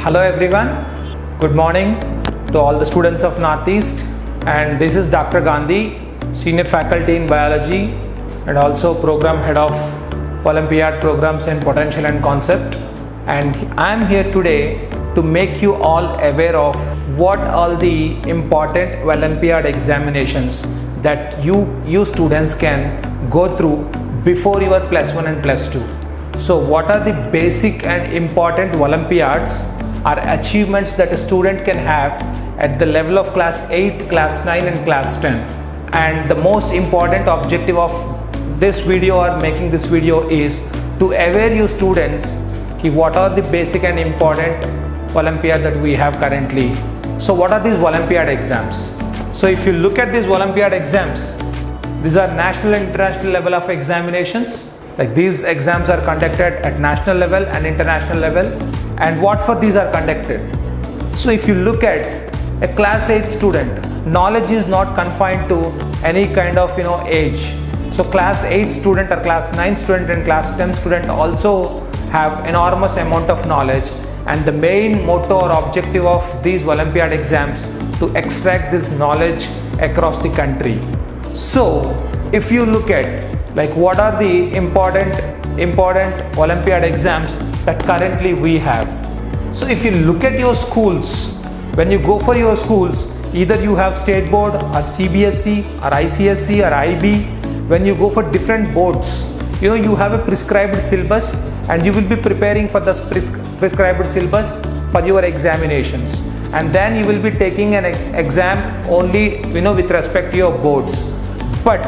Hello everyone, good morning to all the students of Northeast, and this is Dr. Gandhi, Senior Faculty in Biology and also Program Head of Olympiad Programs in Potential and Concept, and I am here today to make you all aware of what all the important Olympiad examinations that you students can go through before your plus 1 and plus 2. So what are the basic and important Olympiads are achievements that a student can have at the level of class 8, class 9 and class 10. And the most important objective of this video or making this video is to aware you students what are the basic and important Olympiad that we have currently. So what are these Olympiad exams? So if you look at these Olympiad exams, these are national and international level of examinations. Like these exams are conducted at national level and international level, and what for these are conducted. So if you look at a class 8 student, knowledge is not confined to any kind of age. So class 8 student or class 9 student and class 10 student also have enormous amount of knowledge, and the main motto or objective of these Olympiad exams to extract this knowledge across the country. So if you look at like what are the important Olympiad exams that currently we have. So if you look at your schools, when you go for your schools, either you have state board or CBSE or ICSE or IB. When you go for different boards, you have a prescribed syllabus and you will be preparing for the prescribed syllabus for your examinations, and then you will be taking an exam only with respect to your boards. But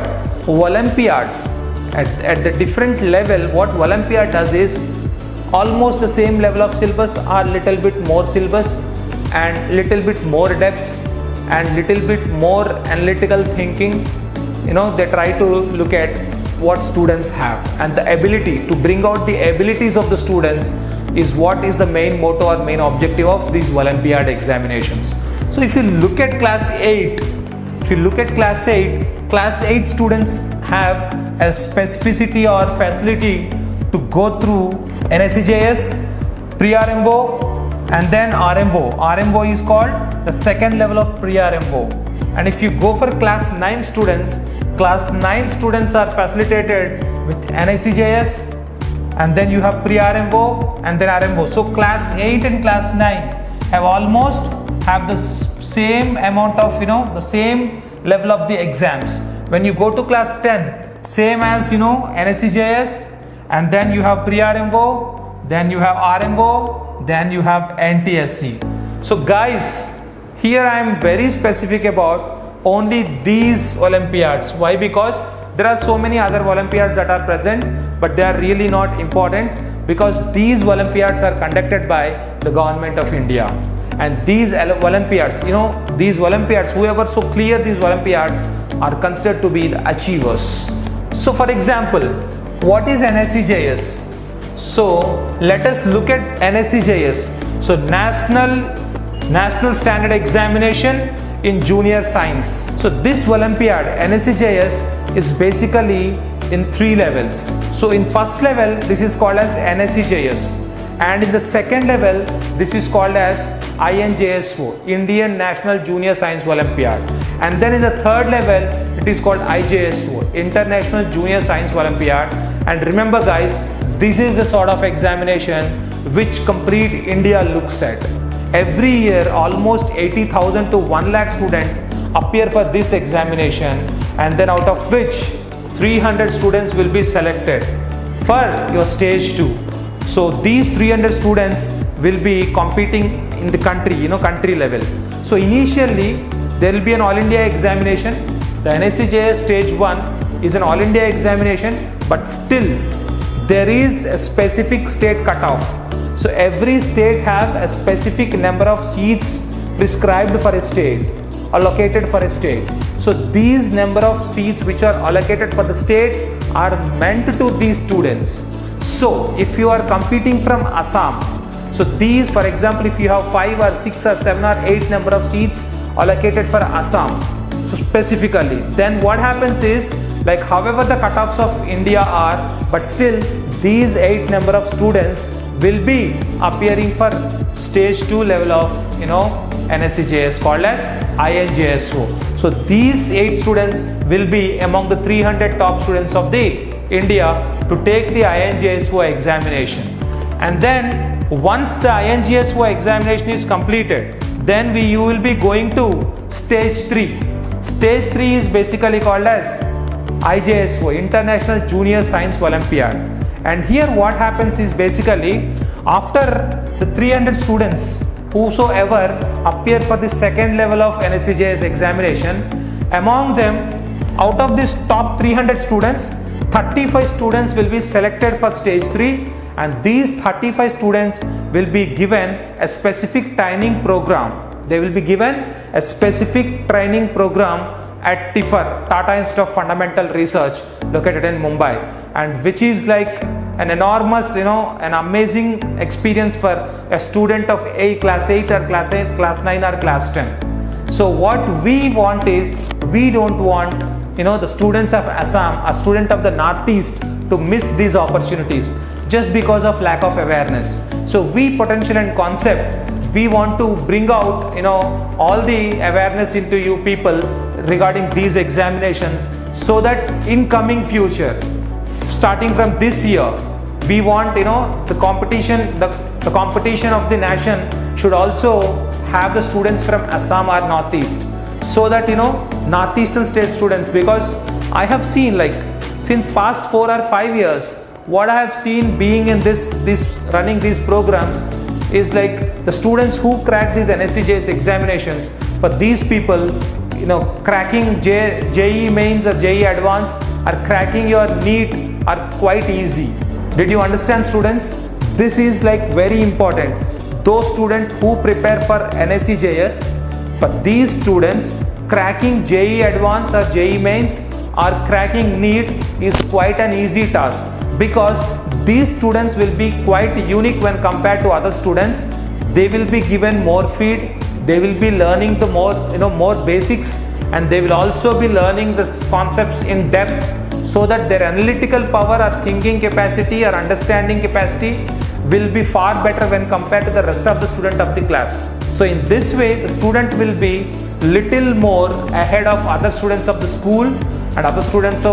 Olympiads at the different level, what Olympiad does is almost the same level of syllabus or little bit more syllabus and little bit more depth and little bit more analytical thinking. They try to look at what students have, and the ability to bring out the abilities of the students is what is the main motto or main objective of these Olympiad examinations. So if you look at class 8, class 8 students have a specificity or facility to go through NSEJS, pre-RMO and then RMO. RMO is called the second level of pre-RMO. And if you go for class 9 students, class 9 students are facilitated with NSCJS, and then you have pre-RMO and then RMO. So class 8 and class 9 have almost have the same amount of the same level of the exams. When you go to class 10, same as NSCJS, and then you have pre-RMO, then you have RMO, then you have NTSC. So guys, here I am very specific about only these Olympiads. Why? Because there are so many other Olympiads that are present, but they are really not important, because these Olympiads are conducted by the government of India. And these Olympiads, whoever so clear these Olympiads are considered to be the achievers. So for example, what is NSCJS? So let us look at NSCJS. So National Standard Examination in Junior Science. So this Olympiad, NSCJS, is basically in 3 levels. So in first level, this is called as NSCJS, and in the second level, this is called as INJSO, Indian National Junior Science Olympiad, and then in the third level, it is called IJSO, International Junior Science Olympiad. And remember guys, this is the sort of examination which complete India looks at. Every year, almost 80,000 to 1 lakh students appear for this examination, and then out of which 300 students will be selected for your stage 2. So these 300 students will be competing in the country, country level. So initially, there will be an All India examination. The NSCJS stage 1 is an All India examination, but still there is a specific state cutoff. So every state have a specific number of seats prescribed for a state, allocated for a state. So these number of seats which are allocated for the state are meant to these students. So if you are competing from Assam, so these, for example, if you have 5 or 6 or 7 or 8 number of seats allocated for Assam, so specifically, then what happens is, like however the cutoffs of India are, but still these 8 number of students will be appearing for stage 2 level of NSCJS called as INJSO. So these 8 students will be among the 300 top students of the India to take the INJSO examination. And then once the INJSO examination is completed, then you will be going to stage 3. Stage 3 is basically called as IJSO, International Junior Science Olympiad. And here what happens is basically after the 300 students whosoever appear for the second level of NSCJS examination, among them, out of this top 300 students, 35 students will be selected for stage 3, and these 35 students will be given a specific training program. They will be given a specific training program at TIFR, Tata Institute of Fundamental Research, located in Mumbai, and which is like an enormous, an amazing experience for a student of class 8 or class 8, class 9 or class 10. So what we want is, we don't want the students of Assam, a student of the Northeast, to miss these opportunities just because of lack of awareness. So we Potential and Concept, we want to bring out all the awareness into you people regarding these examinations, so that in coming future, starting from this year, we want the competition of the nation should also have the students from Assam or Northeast, so that Northeastern state students, because I have seen since past 4 or 5 years, what I have seen being in this running these programs is the students who crack these NSCJS examinations, for these people cracking JEE mains or JEE advanced or cracking your NEET are quite easy. Did you understand, students? This is very important. Those students who prepare for NSCJS, for these students, cracking JEE advanced or JEE mains or cracking NEET is quite an easy task, because these students will be quite unique when compared to other students. They will be given more feed, they will be learning the more basics, and they will also be learning the concepts in depth, so that their analytical power or thinking capacity or understanding capacity will be far better when compared to the rest of the student of the class. So in this way, the student will be little more ahead of other students of the school and other students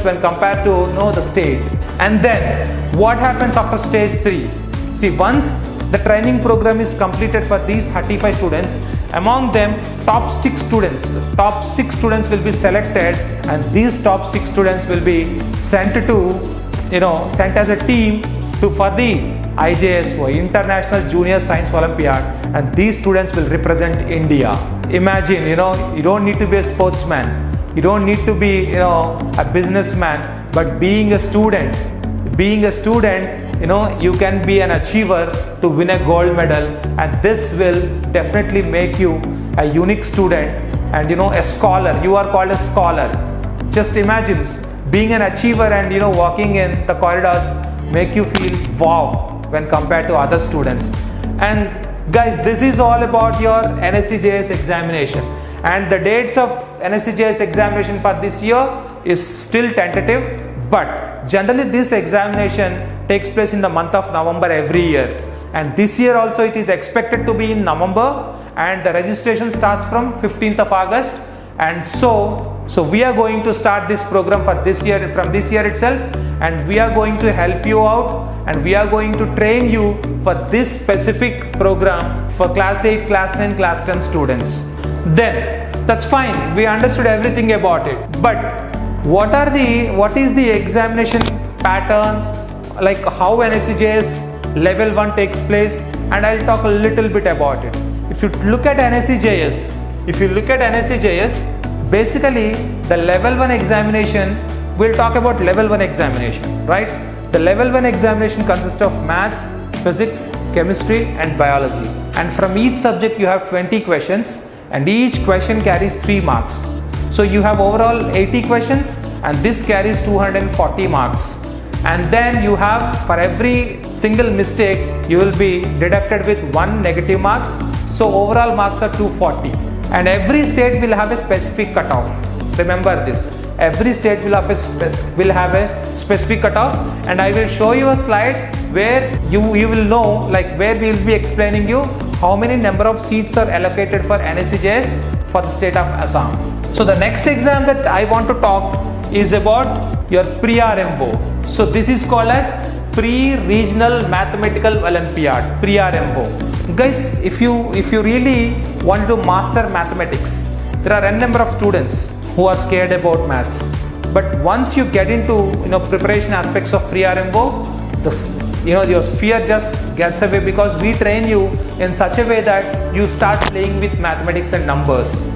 when compared to the state. And then what happens after stage 3? See, once the training program is completed for these 35 students, among them top 6 students will be selected, and these top 6 students will be sent as a team for the IJSO, International Junior Science Olympiad, and these students will represent India. Imagine, you don't need to be a sportsman, you don't need to be a businessman, but being a student, you can be an achiever to win a gold medal, and this will definitely make you a unique student and a scholar. You are called a scholar. Just imagine being an achiever and walking in the corridors make you feel wow when compared to other students. And guys, this is all about your NSCJS examination, and the dates of NSCJS examination for this year is still tentative, but generally this examination takes place in the month of November every year, and this year also it is expected to be in November, and the registration starts from 15th of August. And so we are going to start this program for this year, from this year itself, and we are going to help you out, and we are going to train you for this specific program for class 8, class 9, class 10 students. Then that's fine, we understood everything about it, but what is the examination pattern, how NSCJS level 1 takes place, and I'll talk a little bit about it. If you look at NSCJS, basically the level 1 examination, we'll talk about level 1 examination, right? The level 1 examination consists of maths, physics, chemistry and biology, and from each subject you have 20 questions, and each question carries 3 marks. So you have overall 80 questions, and this carries 240 marks. And then you have, for every single mistake, you will be deducted with 1 negative mark. So overall marks are 240. And every state will have a specific cutoff. Remember this. every state will have a specific cutoff, and I will show you a slide where you will know, like, where we will be explaining you how many number of seats are allocated for NSEJS for the state of Assam. So the next exam that I want to talk is about your pre-RMO. So this is called as Pre-Regional Mathematical Olympiad, pre-RMO. Guys, if you really want to master mathematics, there are n number of students who are scared about maths. But once you get into preparation aspects of pre-RMO, your fear just gets away, because we train you in such a way that you start playing with mathematics and numbers.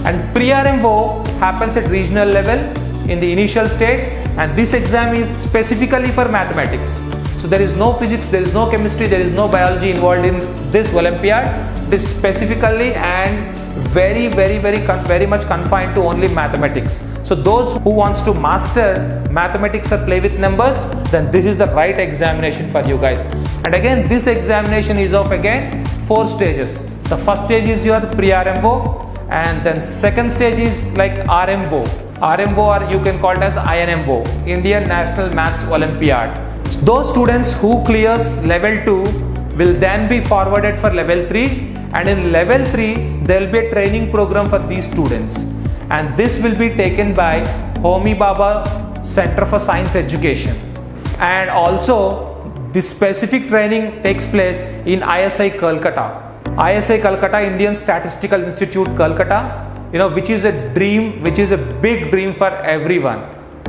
And pre-RMO happens at regional level in the initial state, and this exam is specifically for mathematics. So there is no physics, there is no chemistry, there is no biology involved in this Olympiad. This specifically and very much confined to only mathematics. So those who wants to master mathematics or play with numbers, then this is the right examination for you guys. And again, this examination is of 4 stages. The first stage is your pre-RMO, and then second stage is like RMO. RMO, or you can call it as INMO, Indian National Maths Olympiad. Those students who clears level 2 will then be forwarded for level 3, and in level 3 there will be a training program for these students, and this will be taken by Homi Bhabha Center for Science Education. And also this specific training takes place in ISI Kolkata. ISI Kolkata, Indian Statistical Institute Kolkata, which is a dream, which is a big dream for everyone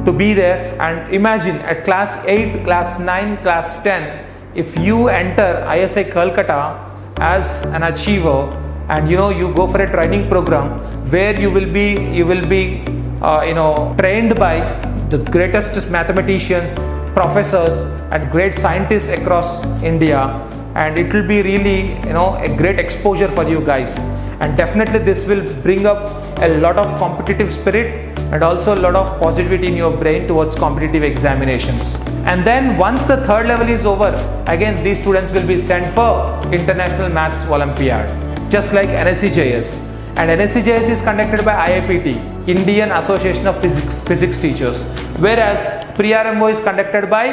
to be there. And imagine at class 8, class 9, class 10, if you enter ISI Kolkata as an achiever, and you go for a training program where you will be trained by the greatest mathematicians, professors and great scientists across India, and it will be really a great exposure for you guys. And definitely this will bring up a lot of competitive spirit and also a lot of positivity in your brain towards competitive examinations. And then once the third level is over, again these students will be sent for International Maths Olympiad, just like NSCJS. And NSCJS is conducted by IAPT, Indian Association of Physics Teachers, whereas pre-RMO is conducted by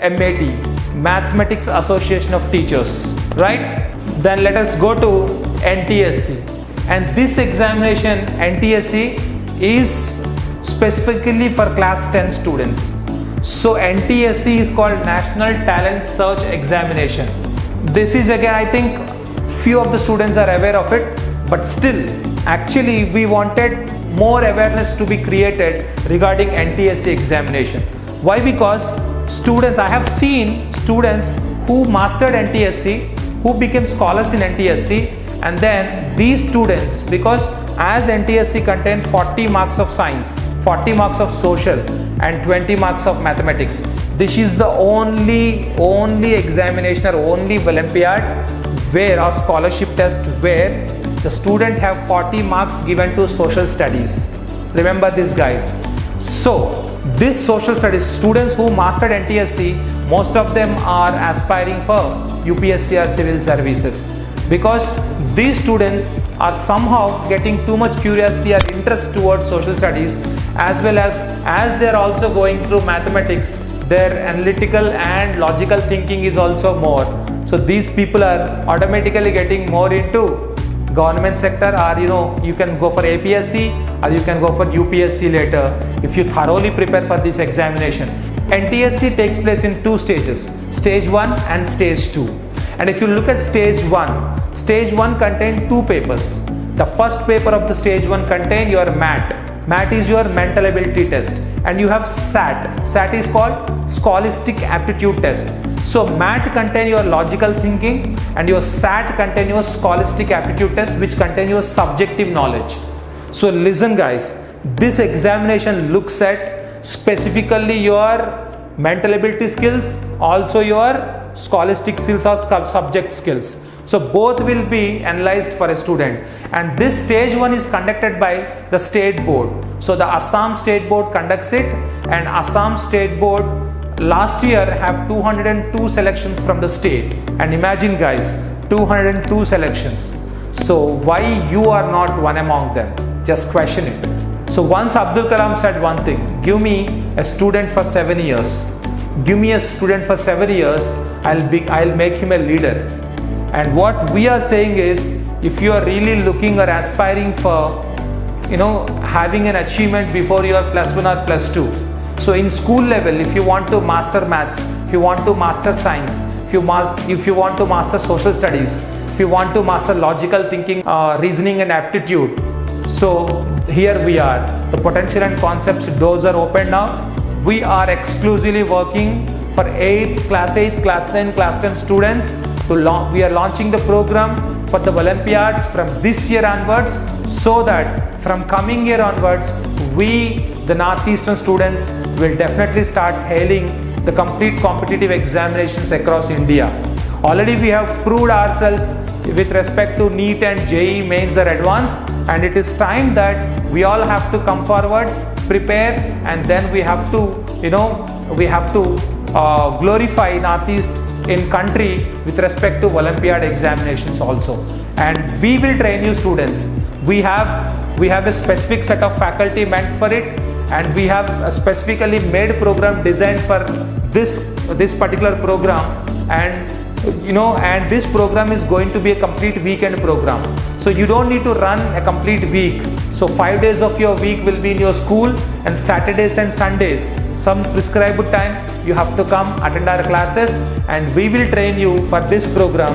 MAT, Mathematics Association of Teachers, right? Then let us go to NTSC, and this examination NTSC is specifically for class 10 students. So NTSC is called National Talent Search Examination. This is again, I think few of the students are aware of it, but still actually we wanted more awareness to be created regarding NTSC examination. Why? Because students, I have seen students who mastered NTSC, who became scholars in NTSC, and then these students, because as NTSC contains 40 marks of science, 40 marks of social and 20 marks of mathematics, this is the only examination or only Olympiad where, or scholarship test where the student have 40 marks given to social studies. Remember this, guys. So this social studies, students who mastered NTSC, most of them are aspiring for UPSC or civil services, because these students are somehow getting too much curiosity or interest towards social studies, as well as they are also going through mathematics, their analytical and logical thinking is also more. So these people are automatically getting more into government sector, or you can go for APSC or you can go for UPSC later if you thoroughly prepare for this examination. NTSC takes place in 2 stages, stage 1 and stage 2. And if you look at stage 1 contains 2 papers. The first paper of the stage 1 contains your MAT. MAT is your mental ability test, and you have SAT. SAT is called Scholastic Aptitude Test. So MAT contains your logical thinking, and your SAT contains your Scholastic Aptitude Test, which contains your subjective knowledge. So listen, guys, this examination looks at specifically your mental ability skills, also your scholastic skills or subject skills. So both will be analyzed for a student, and this stage 1 is conducted by the state board. So the Assam State Board conducts it, and Assam State Board last year have 202 selections from the state. And imagine, guys, 202 selections. So why you are not one among them? Just question it. So once Abdul Kalam said one thing, give me a student for 7 years. Give me a student for 7 years, I'll make him a leader. And what we are saying is, if you are really looking or aspiring for, having an achievement before your +1 or +2. So in school level, if you want to master maths, if you want to master science, if you want to master social studies, if you want to master logical thinking, reasoning and aptitude. So here we are, the potential and concepts doors are open now. We are exclusively working for class 8, class 9, class 10 students. We are launching the program for the Olympiads from this year onwards, so that from coming year onwards, we, the Northeastern students, will definitely start hailing the complete competitive examinations across India. Already we have proved ourselves with respect to NEET and JEE mains or advanced, and it is time that we all have to come forward, prepare, and then we have to, glorify Northeast in country with respect to Olympiad examinations also. And we will train you students. We have a specific set of faculty meant for it, and we have a specifically made program designed for this particular program. And this program is going to be a complete weekend program. So you don't need to run a complete week. So 5 days of your week will be in your school, and Saturdays and Sundays, some prescribed time, you have to come attend our classes, and we will train you for this program.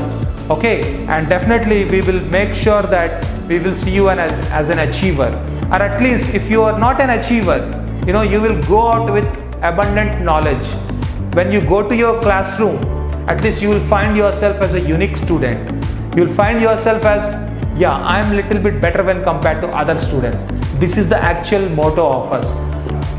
Okay, and definitely we will make sure that we will see you as an achiever, or at least if you are not an achiever, you will go out with abundant knowledge. When you go to your classroom, at least you will find yourself as a unique student. You will find yourself as, yeah, I am a little bit better when compared to other students. This is the actual motto of us.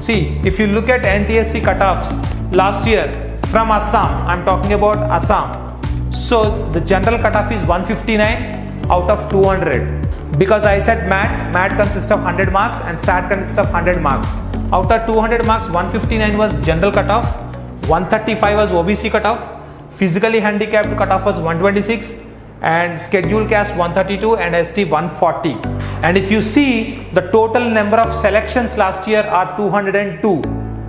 See, if you look at NTSC cutoffs last year from Assam, I am talking about Assam. So the general cutoff is 159 out of 200. Because I said math consists of 100 marks and SAT consists of 100 marks. Out of 200 marks, 159 was general cutoff, 135 was OBC cutoff, physically handicapped cutoff was 126, and scheduled caste 132 and ST 140. And if you see, the total number of selections last year are 202.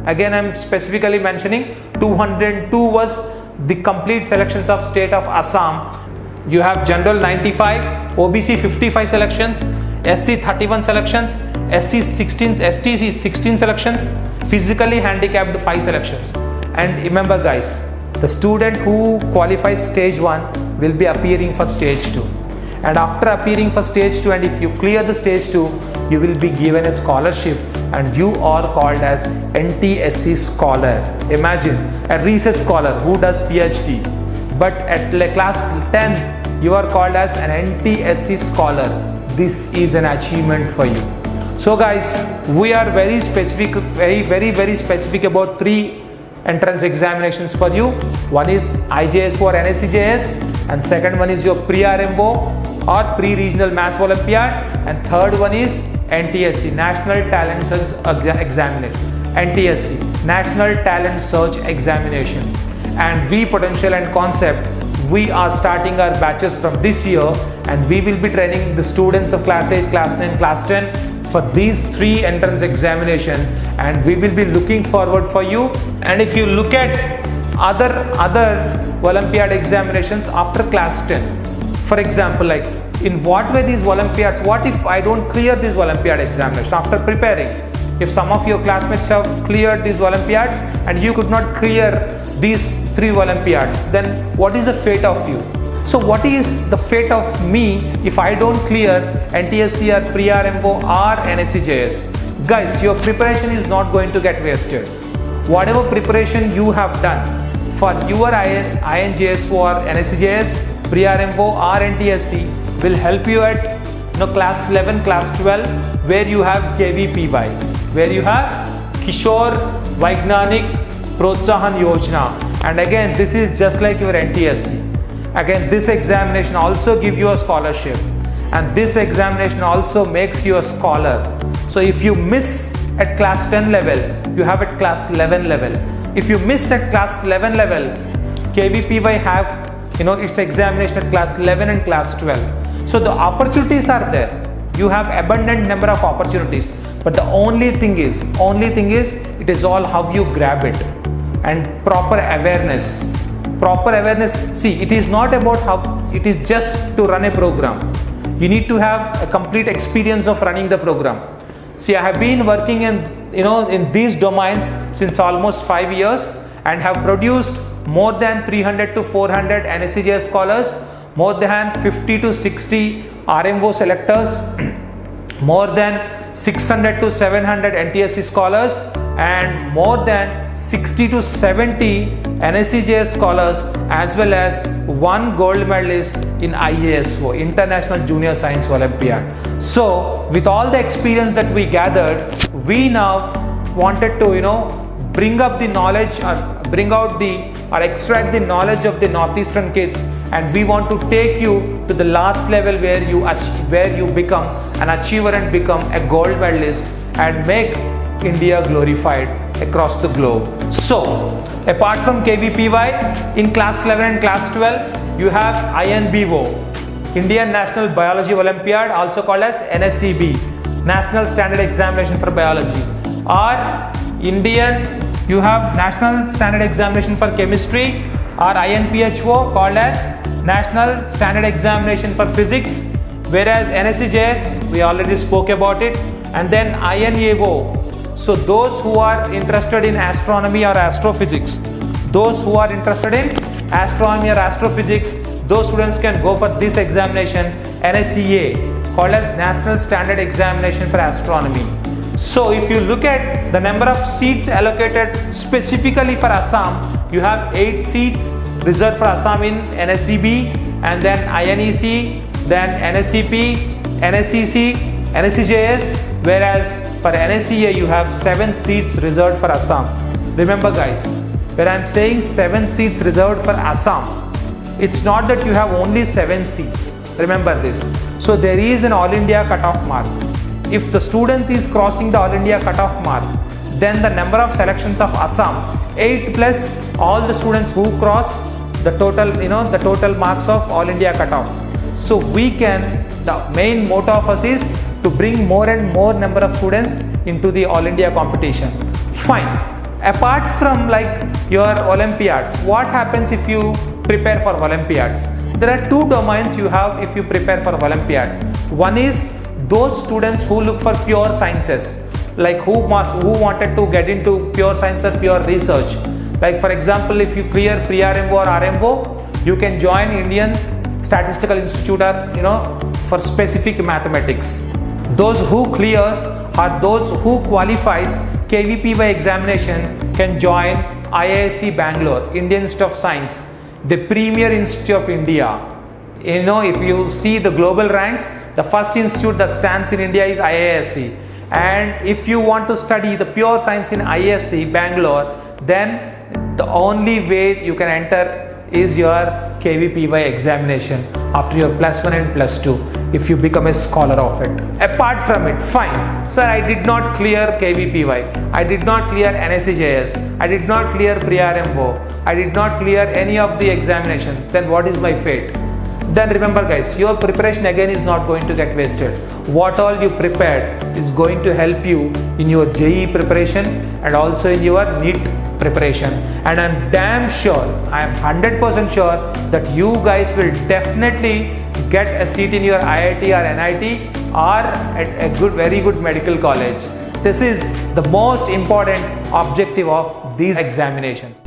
Again, I am specifically mentioning 202 was the complete selections of state of Assam. You have general 95, OBC 55 selections, SC 31 selections, ST 16 selections, physically handicapped 5 selections. And remember guys, the student who qualifies stage 1 will be appearing for stage 2. And after appearing for stage 2, and if you clear the stage 2, you will be given a scholarship, and you are called as NTSC scholar. Imagine a research scholar who does PhD, but at class 10 you are called as an NTSC scholar. This is an achievement for you. So guys, we are very specific, very specific about 3 entrance examinations for you. One is IJS for NSCJS, and second one is your pre-RMO or pre-regional maths Olympiad, and third one is NTSC, National Talent Search Examination. NTSC, National Talent Search Examination. And we potential and concept, we are starting our batches from this year, and we will be training the students of class 8, class 9, class 10 for these 3 entrance examination, and we will be looking forward for you. And if you look at other Olympiad examinations after class 10, for example, like in what way these Olympiads, what if I don't clear this Olympiad examination after preparing? If some of your classmates have cleared these Olympiads and you could not clear these 3 Olympiads, then what is the fate of you? So what is the fate of me if I don't clear NTSC or pre-RMO or NSCJS? Guys, your preparation is not going to get wasted. Whatever preparation you have done for your INJS or NSCJS, pre-RMO or NTSC will help you at class 11, class 12, where you have KVPY, where you have Kishore Vaignanik Protsahan Yojana. And again, this is just like your NTSC. Again, this examination also gives you a scholarship, and this examination also makes you a scholar. So if you miss at class 10 level, you have at class 11 level. If you miss at class 11 level, KVPY have its examination at class 11 and class 12. So the opportunities are there. You have abundant number of opportunities. But the only thing is, it is all how you grab it, and proper awareness. See, it is not about how, it is just to run a program. You need to have a complete experience of running the program. See, I have been working in these domains since almost 5 years and have produced more than 300 to 400 NSCJS scholars, more than 50 to 60 RMO selectors, more than 600 to 700 NTSC scholars, and more than 60 to 70 NSCJS scholars, as well as 1 gold medalist in IASO, International Junior Science Olympiad. So with all the experience that we gathered, we now wanted to bring up the knowledge, or extract the knowledge of the northeastern kids, and we want to take you to the last level where you become an achiever and become a gold medalist and make India glorified across the globe. So apart from KVPY, in class 11 and class 12 you have INBO, Indian National Biology Olympiad, also called as NSCB, National Standard Examination for Biology, or you have National Standard Examination for Chemistry, or INPHO, called as National Standard Examination for Physics, whereas NSEJS, we already spoke about it, and then INAO. So those who are interested in astronomy or astrophysics, those students can go for this examination, NSEA, called as National Standard Examination for Astronomy. So if you look at the number of seats allocated specifically for Assam, you have 8 seats reserved for Assam in NSCB, and then INEC, then NSCP, NSCC, NSCJS, whereas for NSEA you have 7 seats reserved for Assam. Remember guys, when I am saying 7 seats reserved for Assam, it's not that you have only 7 seats. Remember this. So there is an All India cutoff mark. If the student is crossing the All India cutoff mark, then the number of selections of Assam, 8 plus all the students who cross the total marks of All India cutoff. So the main motto of us is to bring more and more number of students into the All India competition. Fine. Apart from your Olympiads, what happens if you prepare for Olympiads? There are 2 domains you have if you prepare for Olympiads. One is those students who look for pure sciences, who wanted to get into pure science or pure research. For example, if you clear PRMO or RMO, you can join Indian Statistical Institute for specific mathematics. Those who clears or those who qualifies KVPY examination can join IISc Bangalore, Indian Institute of Science, the premier institute of India. If you see the global ranks, the first institute that stands in India is IISc. And if you want to study the pure science in IISc Bangalore, then the only way you can enter is your KVPY examination after your +1 and +2, if you become a scholar of it. Apart from it, fine, sir, I did not clear KVPY, I did not clear NSCJS, I did not clear PRMO, I did not clear any of the examinations, then what is my fate? Then remember guys, your preparation again is not going to get wasted. What all you prepared is going to help you in your JEE preparation and also in your NEET preparation. And I'm damn sure, I'm 100% sure that you guys will definitely get a seat in your IIT or NIT or at a very good medical college. This is the most important objective of these examinations.